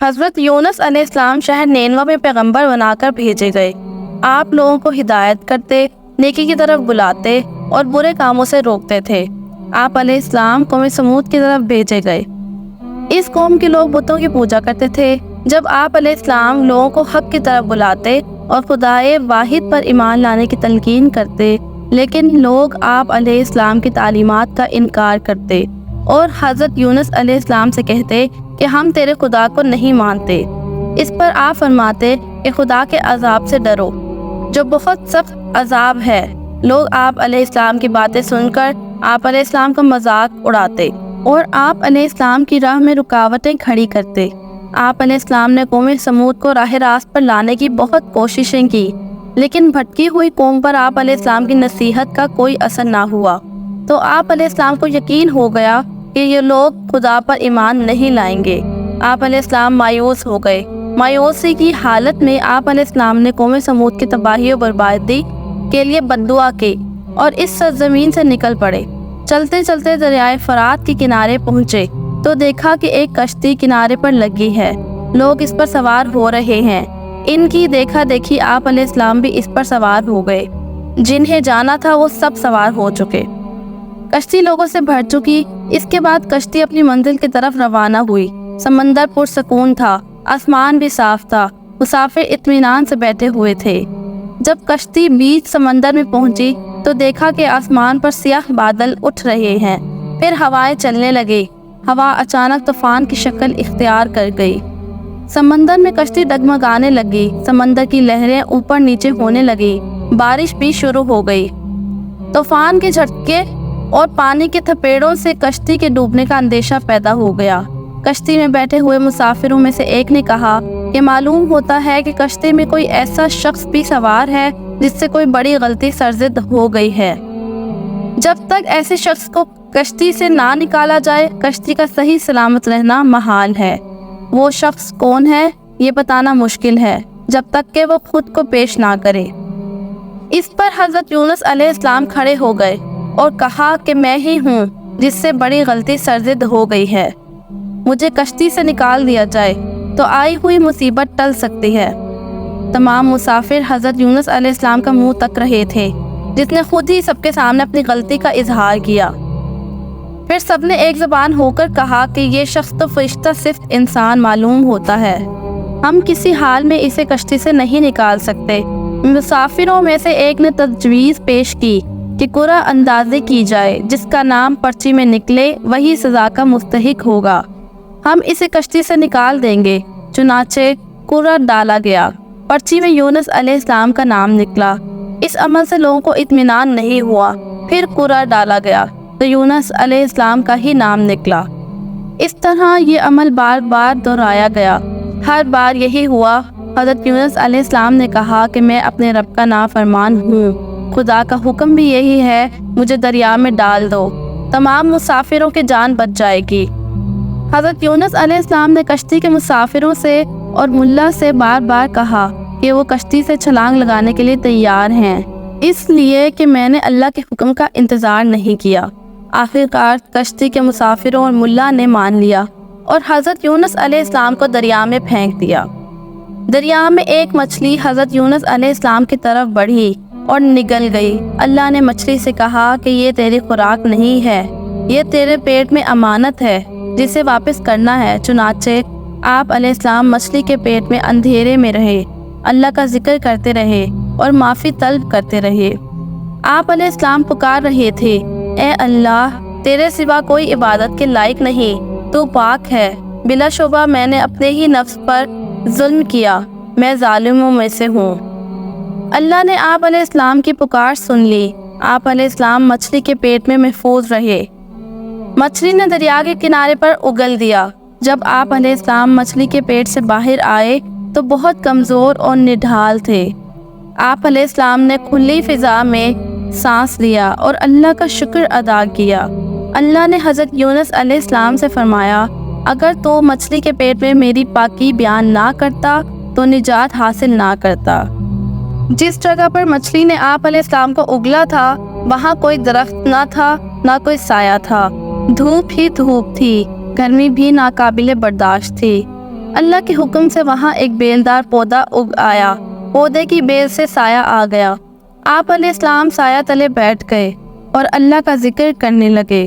حضرت یونس علیہ السلام شہر نینوا میں پیغمبر بنا کر بھیجے گئے۔ آپ لوگوں کو ہدایت کرتے، نیکی کی طرف بلاتے اور برے کاموں سے روکتے تھے۔ آپ علیہ السلام قوم سمود کی طرف بھیجے گئے۔ اس قوم کے لوگ بتوں کی پوجا کرتے تھے۔ جب آپ علیہ السلام لوگوں کو حق کی طرف بلاتے اور خدائے واحد پر ایمان لانے کی تلقین کرتے، لیکن لوگ آپ علیہ السلام کی تعلیمات کا انکار کرتے اور حضرت یونس علیہ السلام سے کہتے کہ ہم تیرے خدا کو نہیں مانتے۔ اس پر آپ فرماتے کہ خدا کے عذاب سے ڈرو جو بہت سخت عذاب ہے۔ لوگ آپ علیہ السلام کی باتیں سن کر آپ علیہ السلام کا مذاق اڑاتے اور آپ علیہ السلام کی راہ میں رکاوٹیں کھڑی کرتے۔ آپ علیہ السلام نے قوم سمود کو راہ راست پر لانے کی بہت کوششیں کی، لیکن بھٹکی ہوئی قوم پر آپ علیہ السلام کی نصیحت کا کوئی اثر نہ ہوا، تو آپ علیہ السلام کو یقین ہو گیا کہ یہ لوگ خدا پر ایمان نہیں لائیں گے۔ آپ علیہ السلام مایوس ہو گئے۔ مایوسی کی حالت میں آپ علیہ السلام نے قوم سمود کی تباہی و بربادی کے لیے بد دعا کی اور اس سرزمین سے نکل پڑے۔ چلتے چلتے دریائے فرات کے کنارے پہنچے تو دیکھا کہ ایک کشتی کنارے پر لگی ہے، لوگ اس پر سوار ہو رہے ہیں۔ ان کی دیکھا دیکھی آپ علیہ السلام بھی اس پر سوار ہو گئے۔ جنہیں جانا تھا وہ سب سوار ہو چکے۔ کشتی لوگوں سے بھر چکی۔ اس کے بعد کشتی اپنی منزل کی طرف روانہ ہوئی۔ سمندر پرسکون تھا، آسمان بھی صاف تھا، مسافر اطمینان سے بیٹھے ہوئے تھے۔ جب کشتی بیچ سمندر میں پہنچی تو دیکھا کہ آسمان پر سیاہ بادل اٹھ رہے ہیں، پھر ہوائیں چلنے لگی۔ ہوا اچانک طوفان کی شکل اختیار کر گئی۔ سمندر میں کشتی ڈگمگانے لگی، سمندر کی لہریں اوپر نیچے ہونے لگی، بارش بھی شروع ہو گئی۔ طوفان کے جھٹکے اور پانی کے تھپیڑوں سے کشتی کے ڈوبنے کا اندیشہ پیدا ہو گیا۔ کشتی میں بیٹھے ہوئے مسافروں میں سے ایک نے کہا کہ معلوم ہوتا ہے کہ کشتی میں کوئی ایسا شخص بھی سوار ہے جس سے کوئی بڑی غلطی سرزد ہو گئی ہے۔ جب تک ایسے شخص کو کشتی سے نہ نکالا جائے، کشتی کا صحیح سلامت رہنا محال ہے۔ وہ شخص کون ہے یہ بتانا مشکل ہے جب تک کہ وہ خود کو پیش نہ کرے۔ اس پر حضرت یونس علیہ السلام کھڑے ہو گئے اور کہا کہ میں ہی ہوں جس سے بڑی غلطی سرزد ہو گئی ہے۔ مجھے کشتی سے نکال دیا جائے تو آئی ہوئی مصیبت ٹل سکتی ہے۔ تمام مسافر حضرت یونس علیہ السلام کا منہ تک رہے تھے، جس نے خود ہی سب کے سامنے اپنی غلطی کا اظہار کیا۔ پھر سب نے ایک زبان ہو کر کہا کہ یہ شخص تو فرشتہ صرف انسان معلوم ہوتا ہے، ہم کسی حال میں اسے کشتی سے نہیں نکال سکتے۔ مسافروں میں سے ایک نے تجویز پیش کی کہ قرعہ اندازی کی جائے، جس کا نام پرچی میں نکلے وہی سزا کا مستحق ہوگا، ہم اسے کشتی سے نکال دیں گے۔ چنانچہ قرعہ ڈالا گیا، پرچی میں یونس علیہ السلام کا نام نکلا۔ اس عمل سے لوگوں کو اطمینان نہیں ہوا، پھر قرعہ ڈالا گیا تو یونس علیہ السلام کا ہی نام نکلا۔ اس طرح یہ عمل بار بار دہرایا گیا، ہر بار یہی ہوا۔ حضرت یونس علیہ السلام نے کہا کہ میں اپنے رب کا نافرمان ہوں، خدا کا حکم بھی یہی ہے، مجھے دریا میں ڈال دو، تمام مسافروں کی جان بچ جائے گی۔ حضرت یونس علیہ السلام نے کشتی کے مسافروں سے اور ملا سے بار بار کہا کہ وہ کشتی سے چھلانگ لگانے کے لیے تیار ہیں، اس لیے کہ میں نے اللہ کے حکم کا انتظار نہیں کیا۔ آخرکار کشتی کے مسافروں اور ملا نے مان لیا اور حضرت یونس علیہ السلام کو دریا میں پھینک دیا۔ دریا میں ایک مچھلی حضرت یونس علیہ السلام کی طرف بڑھی اور نگل گئی۔ اللہ نے مچھلی سے کہا کہ یہ تیری خوراک نہیں ہے، یہ تیرے پیٹ میں امانت ہے جسے واپس کرنا ہے۔ چنانچہ آپ علیہ السلام مچھلی کے پیٹ میں اندھیرے میں رہے، اللہ کا ذکر کرتے رہے اور معافی طلب کرتے رہے۔ آپ علیہ السلام پکار رہے تھے، اے اللہ، تیرے سوا کوئی عبادت کے لائق نہیں، تو پاک ہے، بلا شبہ میں نے اپنے ہی نفس پر ظلم کیا، میں ظالموں میں سے ہوں۔ اللہ نے آپ علیہ السلام کی پکار سن لی۔ آپ علیہ السلام مچھلی کے پیٹ میں محفوظ رہے۔ مچھلی نے دریا کے کنارے پر اگل دیا۔ جب آپ علیہ السلام مچھلی کے پیٹ سے باہر آئے تو بہت کمزور اور نڈھال تھے۔ آپ علیہ السلام نے کھلی فضا میں سانس لیا اور اللہ کا شکر ادا کیا۔ اللہ نے حضرت یونس علیہ السلام سے فرمایا، اگر تو مچھلی کے پیٹ میں میری پاکی بیان نہ کرتا تو نجات حاصل نہ کرتا۔ جس جگہ پر مچھلی نے آپ علیہ السلام کو اگلا تھا وہاں کوئی درخت نہ تھا، نہ کوئی سایہ تھا، دھوپ ہی دھوپ تھی، گرمی بھی ناقابل برداشت تھی۔ اللہ کے حکم سے وہاں ایک بیلدار پودا اگ آیا، پودے کی بیل سے سایہ آ گیا۔ آپ علیہ السلام سایہ تلے بیٹھ گئے اور اللہ کا ذکر کرنے لگے۔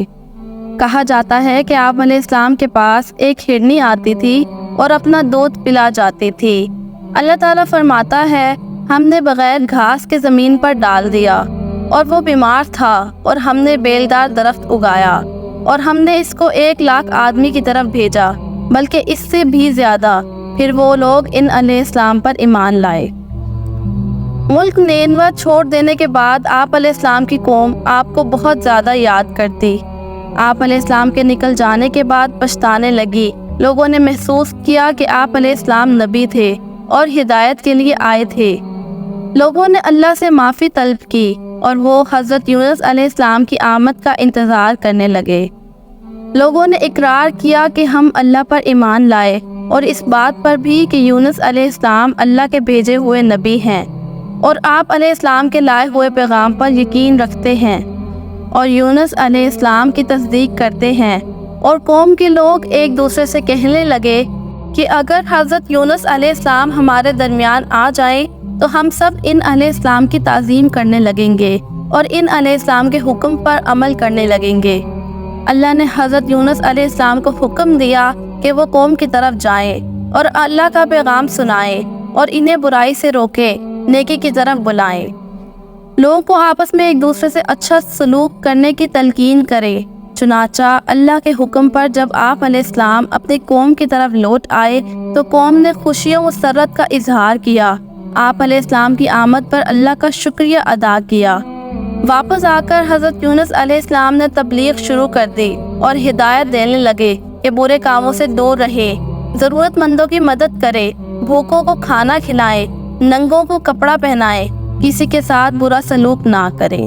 کہا جاتا ہے کہ آپ علیہ السلام کے پاس ایک ہرنی آتی تھی اور اپنا دودھ پلا جاتی تھی۔ اللہ تعالیٰ فرماتا ہے، ہم نے بغیر گھاس کے زمین پر ڈال دیا اور وہ بیمار تھا، اور ہم نے بیلدار درخت اگایا اور ہم نے اس کو 1,00,000 آدمی کی طرف بھیجا، بلکہ اس سے بھی زیادہ۔ پھر وہ لوگ ان علیہ السلام پر ایمان لائے۔ ملک نینوا چھوڑ دینے کے بعد آپ علیہ السلام کی قوم آپ کو بہت زیادہ یاد کرتی۔ آپ علیہ السلام کے نکل جانے کے بعد پچھتانے لگی۔ لوگوں نے محسوس کیا کہ آپ علیہ السلام نبی تھے اور ہدایت کے لیے آئے تھے۔ لوگوں نے اللہ سے معافی طلب کی اور وہ حضرت یونس علیہ السلام کی آمد کا انتظار کرنے لگے۔ لوگوں نے اقرار کیا کہ ہم اللہ پر ایمان لائے، اور اس بات پر بھی کہ یونس علیہ السلام اللہ کے بھیجے ہوئے نبی ہیں، اور آپ علیہ السلام کے لائے ہوئے پیغام پر یقین رکھتے ہیں اور یونس علیہ السلام کی تصدیق کرتے ہیں۔ اور قوم کے لوگ ایک دوسرے سے کہنے لگے کہ اگر حضرت یونس علیہ السلام ہمارے درمیان آ جائیں تو ہم سب ان علیہ السلام کی تعظیم کرنے لگیں گے اور ان علیہ السلام کے حکم پر عمل کرنے لگیں گے۔ اللہ نے حضرت یونس علیہ السلام کو حکم دیا کہ وہ قوم کی طرف جائیں اور اللہ کا پیغام سنائیں اور انہیں برائی سے روکیں، نیکی کی طرف بلائیں۔ لوگوں کو آپس میں ایک دوسرے سے اچھا سلوک کرنے کی تلقین کرے۔ چنانچہ اللہ کے حکم پر جب آپ علیہ السلام اپنی قوم کی طرف لوٹ آئے تو قوم نے خوشی و مسرت کا اظہار کیا۔ آپ علیہ السلام کی آمد پر اللہ کا شکریہ ادا کیا۔ واپس آ کر حضرت یونس علیہ السلام نے تبلیغ شروع کر دی اور ہدایت دینے لگے کہ برے کاموں سے دور رہے، ضرورت مندوں کی مدد کرے، بھوکوں کو کھانا کھلائے، ننگوں کو کپڑا پہنائے، کسی کے ساتھ برا سلوک نہ کرے۔